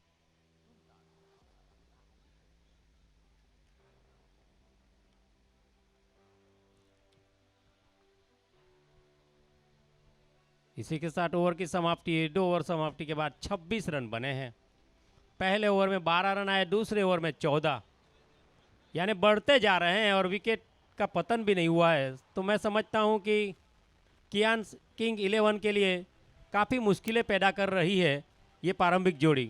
इसी के साथ ओवर की समाप्ति है। 2 ओवर समाप्ति के बाद 26 रन बने हैं। पहले ओवर में 12 रन आए, दूसरे ओवर में 14, यानी बढ़ते जा रहे हैं और विकेट का पतन भी नहीं हुआ है। तो मैं समझता हूं कि कियांस किंग 11 के लिए काफ़ी मुश्किलें पैदा कर रही है ये प्रारंभिक जोड़ी।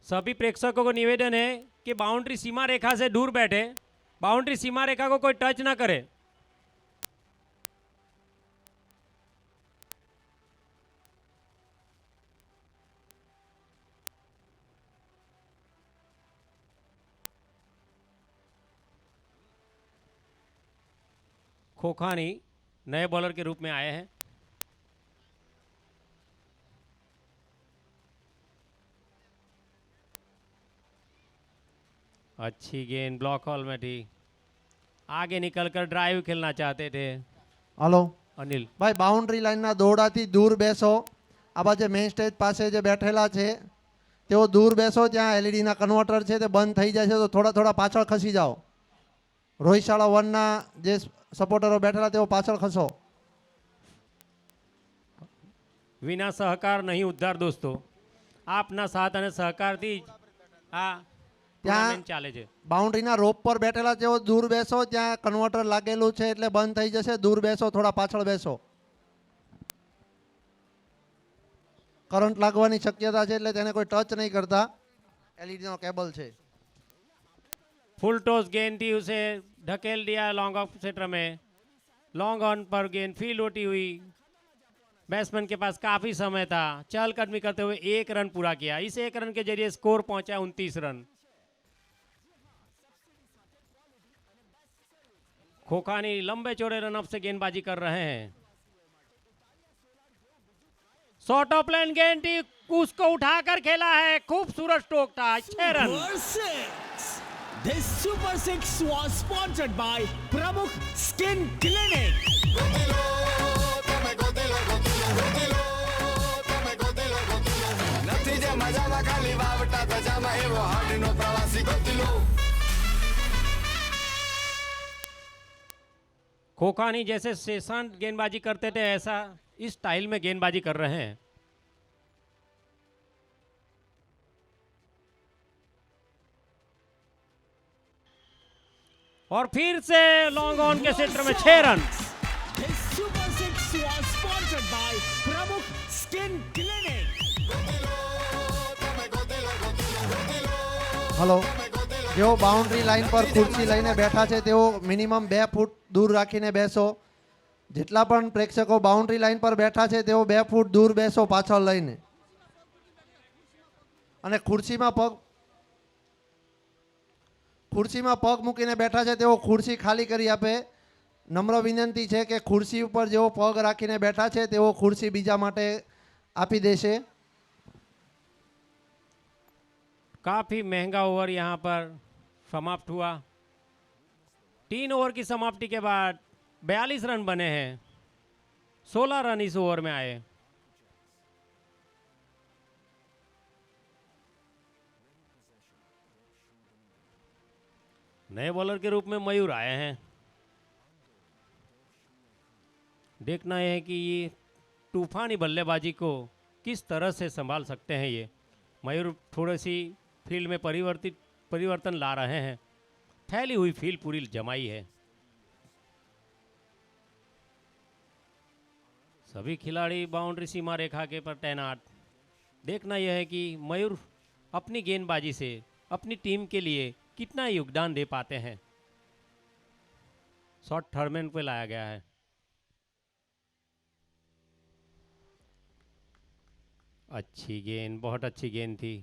सभी प्रेक्षकों को निवेदन है कि बाउंड्री सीमा रेखा से दूर बैठे, बाउंड्री सीमा रेखा को कोई टच ना करे। खोखानी नए बॉलर के रूप में आए हैं। अच्छी गेंद ब्लॉक हॉल में थी, आगे निकलकर ड्राइव खेलना चाहते थे હલો અનિલ। ભાઈ બાઉન્ડ્રી લાઈનના દોરડાથી દૂર બેસો। આ બાજુ મેઇન સ્ટેજ પાસે જે બેઠેલા છે તેઓ દૂર બેસો, ત્યાં એલઈડીના કન્વર્ટર છે તે બંધ થઈ જાય છે, તો થોડા થોડા પાછળ ખસી જાઓ। રોહિશાળા 1ના જે સપોર્ટરો બેઠેલા તેઓ પાછળ ખસો। વિના સહકાર નહીં ઉદ્ધાર દોસ્તો, આપના સાથ અને સહકારથી જ આ ટુર્નામેન્ટ ચાલે છે। બાઉન્ડ્રીના રોપ પર બેઠેલા તેઓ દૂર બેસો, ત્યાં કન્વર્ટર લાગેલું છે એટલે બંધ થઈ જશે, દૂર બેસો, થોડા પાછળ બેસો। કરંટ લાગવાની શક્યતા છે એટલે તેને કોઈ ટચ નહીં કરતા, એલઈડીનો કેબલ છે। फुल टॉस गेंद थी, उसे ढकेल दिया लॉन्ग ऑफ क्षेत्र में। लॉन्ग ऑन पर गेंद फील्ड होती हुई, बैट्समैन के पास काफी समय था, चहलकदमी करते हुए 1 रन पूरा किया। इस 1 रन के जरिए स्कोर पहुंचा 29 रन। खोखानी लंबे चौड़े रन अप से गेंदबाजी कर रहे हैं। शॉर्ट ऑफ लाइन गेंद थी, उसको उठाकर खेला है, खूबसूरत स्ट्रोक था, 6 run. Number 6. This Super 6 was sponsored by Pramukh Skin Clinic. નથી જે મજામાં ખાલી વાવટા તજામાં એવો હાડીનો પ્રવાસી ગોતીલો। खोखानी जैसे शेषांत गेंदबाजी करते थे, ऐसा इस स्टाइल में गेंदबाजी कर रहे हैं। और फिर से लॉन्ग ऑन के क्षेत्र में 6 run. This Super sponsored by Pramukh Skin Clinic. Hello, જેઓ બાઉન્ડ્રી લાઈન પર ખુરશી લઈને બેઠા છે તેઓ મિનિમમ 2 ફૂટ દૂર રાખીને બેસો. જેટલા પણ પ્રેક્ષકો બાઉન્ડ્રી લાઈન પર બેઠા છે તેઓ 2 ફૂટ દૂર બેસો પાછળ લઈને. અને ખુરશીમાં પગ મૂકીને બેઠા છે તેઓ ખુરશી ખાલી કરી આપે. નમ્ર વિનંતી છે કે ખુરશી ઉપર જેઓ પગ રાખીને બેઠા છે તેઓ ખુરશી બીજા માટે આપી દેશે. काफी महंगा ओवर यहाँ पर समाप्त हुआ. 3 ओवर की समाप्ति के बाद 42 रन बने हैं. 16 रन इस ओवर में आए. नए बॉलर के रूप में मयूर आए हैं. देखना यह है कि ये तूफानी बल्लेबाजी को किस तरह से संभाल सकते हैं. ये मयूर थोड़ी सी फील्ड में परिवर्तन ला रहे हैं. फैली हुई फील्ड पूरी जमाई है. सभी खिलाड़ी बाउंड्री सीमा रेखा के पर तैनात. देखना यह है कि मयूर अपनी गेंदबाजी से अपनी टीम के लिए कितना योगदान दे पाते हैं. शॉट थर्डमैन पे लाया गया है. अच्छी गेंद, बहुत अच्छी गेंद थी.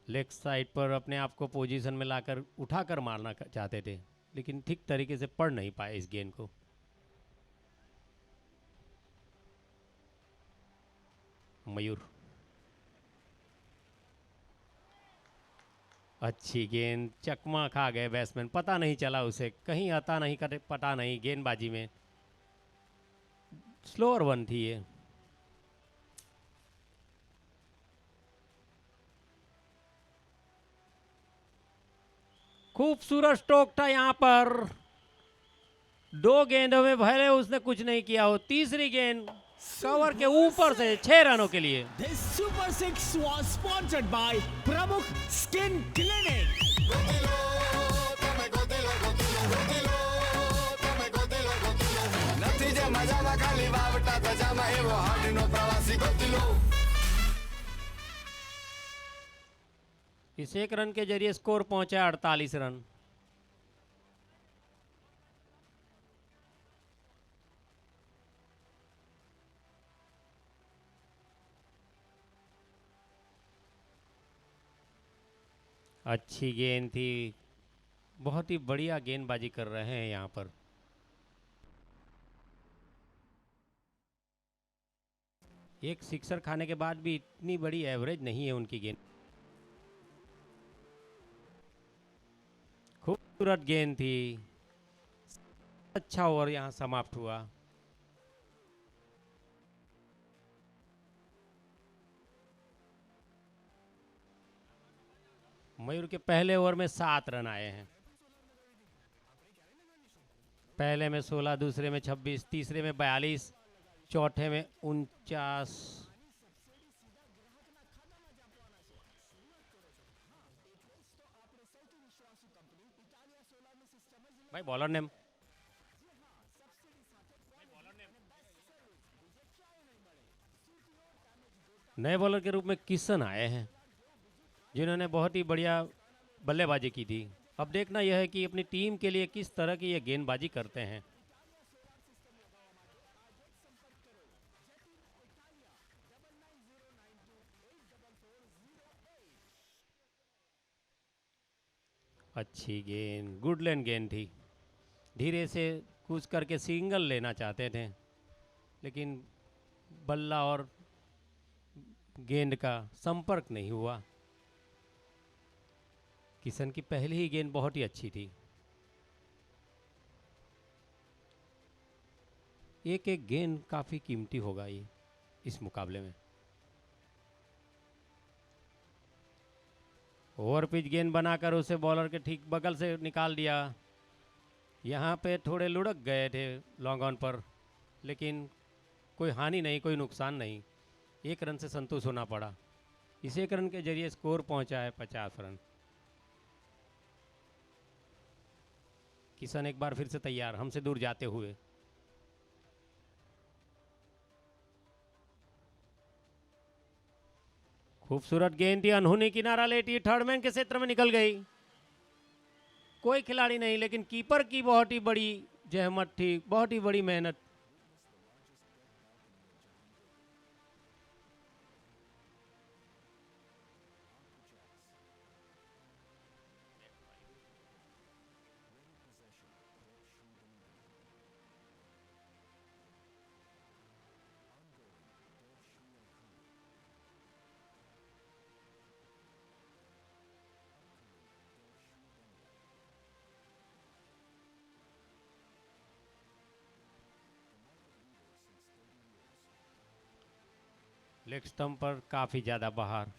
लेग साइड पर अपने आप को पोजीशन में लाकर उठाकर मारना चाहते थे, लेकिन ठीक तरीके से पढ़ नहीं पाए इस गेंद को. मयूर, अच्छी गेंद, चकमा खा गए बैट्समैन. पता नहीं चला उसे, कहीं आता नहीं कर पता नहीं गेंदबाजी में. स्लोअर वन थी ये. खूबसूरत स्ट्रोक था यहाँ पर. 2 गेंदों में भले उसने कुछ नहीं किया हो. तीसरी गेंद कवर के ऊपर से 6 रनों के लिए. This Super 6 was sponsored by Pramukh Skin Clinic. નથી જે મજામાં ખાલી વાવટા ધજામાં એવો હાડનો પ્રવાસી ગોતી લો. इस 1 रन के जरिए स्कोर पहुंचा 48 रन. अच्छी गेंद थी. बहुत ही बढ़िया गेंदबाजी कर रहे हैं यहाँ पर. एक सिक्सर खाने के बाद भी इतनी बड़ी एवरेज नहीं है उनकी गेंद. खूबसूरत गेंद थी. अच्छा ओवर यहाँ समाप्त हुआ. मयूर के पहले ओवर में 7 रन आए हैं. पहले में 16, दूसरे में 26, तीसरे में 42, चौथे में 49. भाई बॉलर नेम. नए बॉलर के रूप में किशन आए हैं, जिन्होंने बहुत ही बढ़िया बल्लेबाजी की थी. अब देखना यह है कि अपनी टीम के लिए किस तरह की ये गेंदबाजी करते हैं. अच्छी गेंद, गुडलैंड गेंद थी. धीरे से कूच करके सिंगल लेना चाहते थे, लेकिन बल्ला और गेंद का संपर्क नहीं हुआ. किशन की पहली ही गेंद बहुत ही अच्छी थी. एक एक गेंद काफी कीमती होगा ये इस मुकाबले में. ओवर पिच गेंद बनाकर उसे बॉलर के ठीक बगल से निकाल दिया. यहाँ पे थोड़े लुढ़क गए थे लॉन्ग ऑन पर, लेकिन कोई हानि नहीं, कोई नुकसान नहीं. 1 रन से संतुष्ट होना पड़ा. इस 1 रन के जरिए स्कोर पहुंचा है 50 रन. किशन एक बार फिर से तैयार, हमसे दूर जाते हुए. खूबसूरत गेंद थी, अनहोनी किनारा लेटी, थर्ड मैन के क्षेत्र में निकल गई। कोई खिलाड़ी नहीं, लेकिन कीपर की बहुत ही बड़ी जहमत थी, बहुत ही बड़ी मेहनत। लेग स्टंप पर काफी ज्यादा बाहर,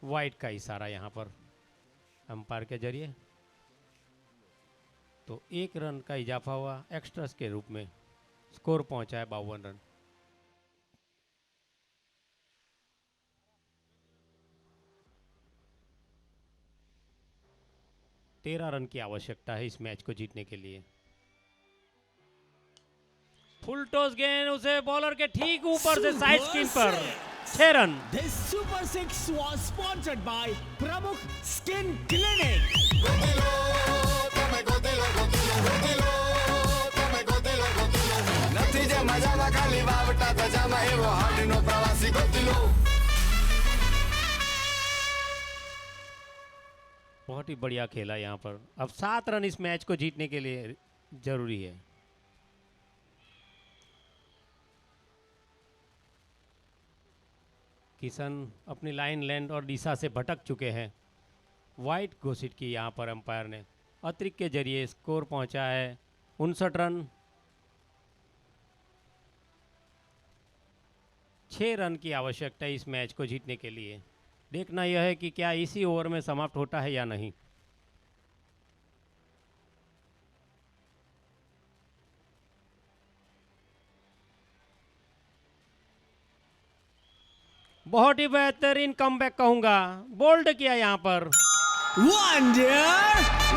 वाइड का इशारा यहां पर अंपायर के जरिए। तो 1 रन का इजाफा हुआ एक्स्ट्रास के रूप में, स्कोर पहुंचा है 52 रन। तेरह रन की आवश्यकता है इस मैच को जीतने के लिए। फुल टॉस गेंद उसे बॉलर के ठीक ऊपर से साइड स्किन पर, 6 run. This Super 6 was sponsored by Pramukh Skin Clinic. Gotilo તમે ગોતીલો ગોતીલો ગોતીલો તમે ગોતીલો ગોતીલો નથી જે મજામાં ખાલી વાવટા ધજામાં એવો હાડનો પ્રવાસી ગોતીલો बहुत ही बढ़िया खेला यहाँ पर। अब 7 रन इस मैच को जीतने के लिए जरूरी है। किशन अपनी लाइन, लेंथ और दिशा से भटक चुके हैं। वाइड घोषित की यहाँ पर अंपायर ने। अतिरिक्त के जरिए स्कोर पहुंचा है 59 रन। 6 रन की आवश्यकता है इस मैच को जीतने के लिए। देखना यह है कि क्या इसी ओवर में समाप्त होता है या नहीं। बहुत ही बेहतरीन कमबैक कहूंगा, बोल्ड किया यहां पर। Wonder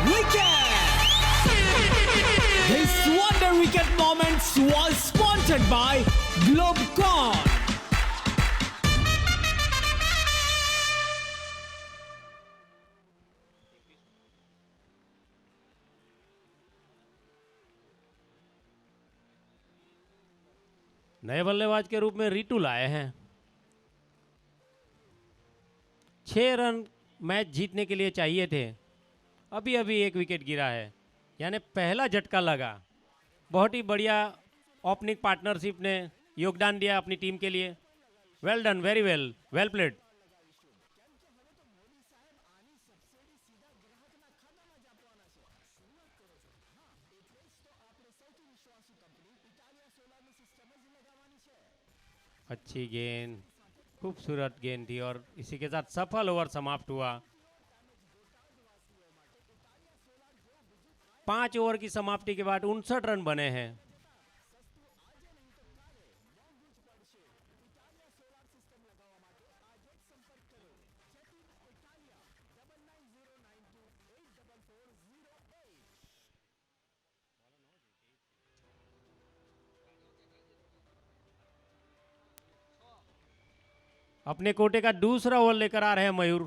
Wicket. This Wonder Wicket moments was sponsored by Globecon. नए बल्लेबाज के रूप में रिटू लाए हैं। 6 रन मैच जीतने के लिए चाहिए थे। अभी अभी 1 विकेट गिरा है, यानी पहला झटका लगा। बहुत ही बढ़िया ओपनिंग पार्टनरशिप ने योगदान दिया अपनी टीम के लिए। Well done, very well, well played. अच्छी गेंद, खूबसूरत गेंद थी और इसी के साथ सफल ओवर समाप्त हुआ। 5 ओवर की समाप्ति के बाद 59 रन बने हैं। अपने कोटे का दूसरा ओवर लेकर आ रहे हैं मयूर।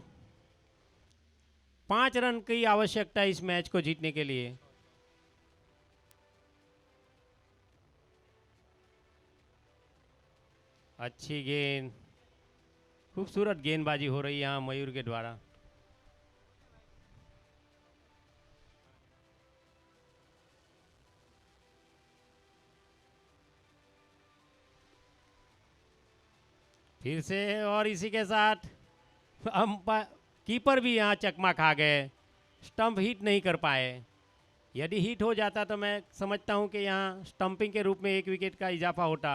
5 रन की आवश्यकता है इस मैच को जीतने के लिए। अच्छी गेंद, खूबसूरत गेंदबाजी हो रही है यहाँ मयूर के द्वारा। फिर से, और इसी के साथ कीपर भी यहाँ चकमा खा गए, स्टंप हिट नहीं कर पाए। यदि हिट हो जाता तो मैं समझता हूँ कि यहाँ स्टंपिंग के रूप में 1 विकेट का इजाफा होता।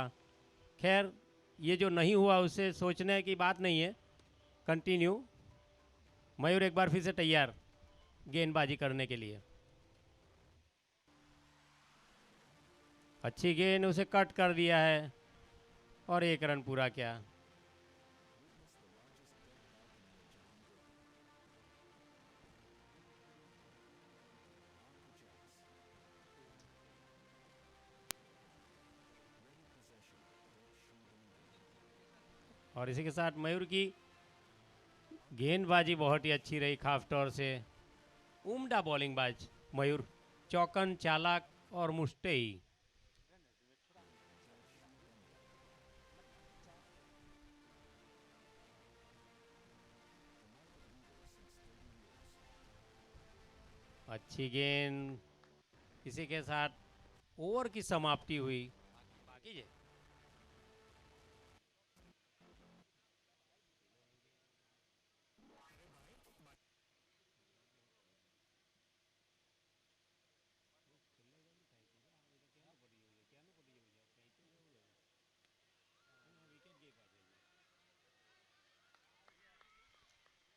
खैर, ये जो नहीं हुआ उससे सोचने की बात नहीं है। कंटिन्यू। मयूर एक बार फिर से तैयार गेंदबाजी करने के लिए। अच्छी गेंद, उसे कट कर दिया है और 1 रन पूरा किया। और इसी के साथ मयूर की गेंदबाजी बहुत ही अच्छी रही खास तौर से उम्दा बॉलिंगबाज मयूर, चौकन, चालाक और मुस्तैदी। अच्छी गेंद, इसी के साथ ओवर की समाप्ति हुई। बाकी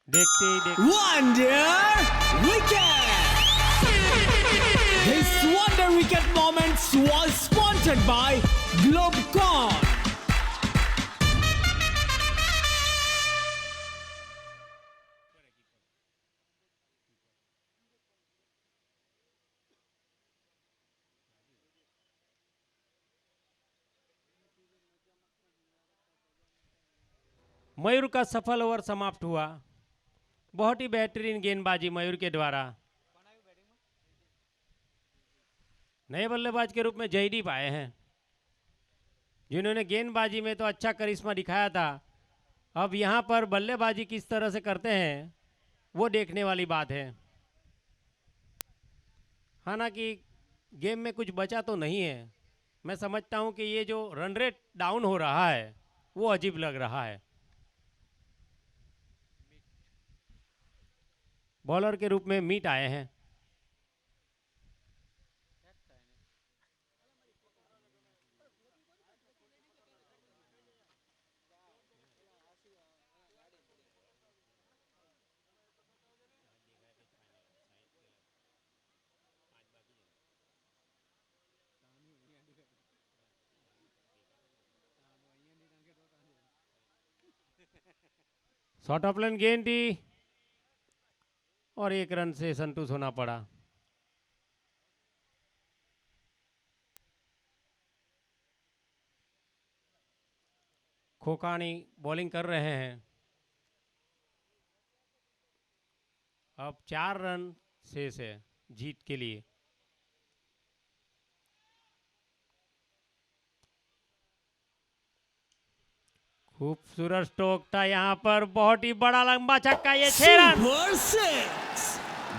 देखते ही देखते Wonder wicket. This wonder wicket moment was sponsored by Globecon. मयूर का सफल ओवर समाप्त हुआ। बहुत ही बेहतरीन गेंदबाजी मयूर के द्वारा। नए बल्लेबाज के रूप में जयदीप आए हैं, जिन्होंने गेंदबाजी में तो अच्छा करिश्मा दिखाया था। अब यहाँ पर बल्लेबाजी किस तरह से करते हैं वो देखने वाली बात है। हालांकि गेम में कुछ बचा तो नहीं है। मैं समझता हूँ कि ये जो रन रेट डाउन हो रहा है वो अजीब लग रहा है। बॉलर के रूप में मीट आए हैं। शॉर्ट ऑफ लाइन गेंद थी और 1 रन से संतुष्ट होना पड़ा। खोकानी बॉलिंग कर रहे हैं। अब 4 रन शेष है जीत के लिए। खूबसूरत स्ट्रोक था यहाँ पर, बहुत ही बड़ा लंबा छक्का, ये 6 run. Super Six.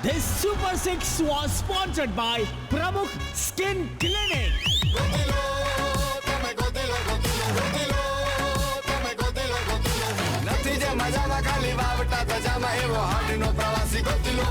This Super Six was sponsored by Pramukh Skin Clinic. Gotilo તમે ગોતીલો ગોતીલો ગોતીલો તમે ગોતીલો ગોતીલો નથી જે મજામાં ખાલી વાવટા તજામાં એવો હાડનો પ્રવાસી ગોતીલો